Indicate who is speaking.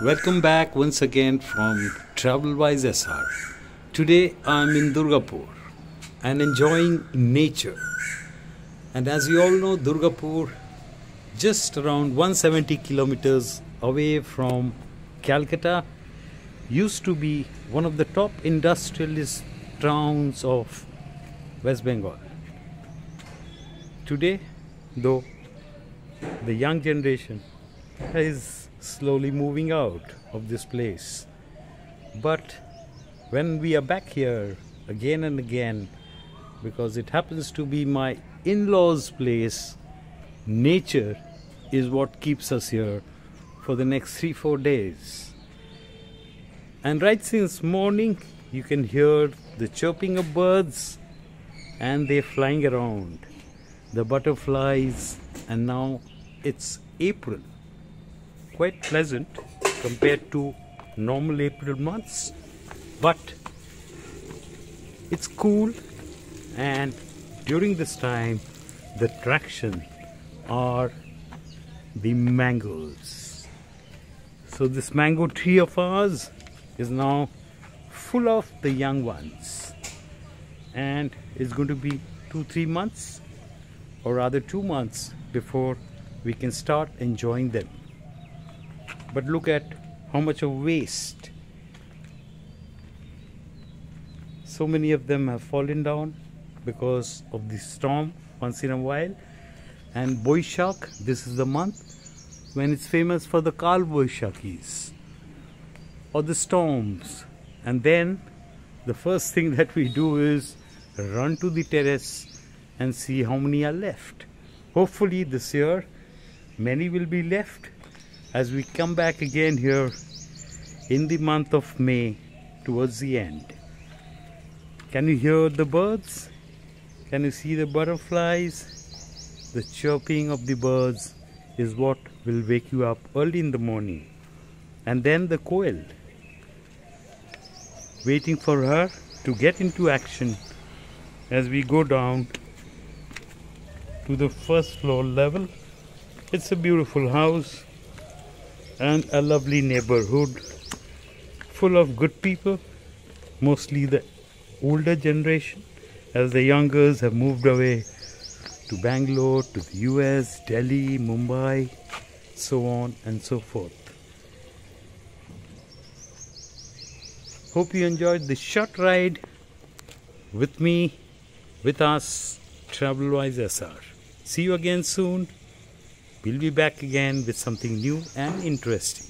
Speaker 1: Welcome back once again from Travelwise SR. Today I'm in Durgapur and enjoying nature. And as you all know, Durgapur, just around 170 kilometers away from Calcutta, used to be one of the top industrialist towns of West Bengal. Today, though, the young generation is slowly moving out of this place. But when we are back here again and again, because it happens to be my in-laws' place, nature is what keeps us here for the next 3-4 days. And right since morning, you can hear the chirping of birds and they're flying around, the butterflies, and now it's April. Quite pleasant compared to normal April months, but it's cool, and during this time the attraction are the mangoes. So this mango tree of ours is now full of the young ones, and it's going to be 2-3 months, or rather 2 months, before we can start enjoying them. But look at how much of waste. So many of them have fallen down because of the storm once in a while. And Boishak, this is the month when it's famous for the Kal Boishakis or the storms. And then the first thing that we do is run to the terrace and see how many are left. Hopefully this year many will be left as we come back again here in the month of May towards the end. Can you hear the birds? Can you see the butterflies? The chirping of the birds is what will wake you up early in the morning. And then the koel, waiting for her to get into action as we go down to the first floor level. It's a beautiful house and a lovely neighborhood full of good people, mostly the older generation, as the youngers have moved away to Bangalore, to the US, Delhi, Mumbai, so on and so forth. Hope you enjoyed this short ride with me, with us, Travelwise SR. See you again soon. We'll be back again with something new and interesting.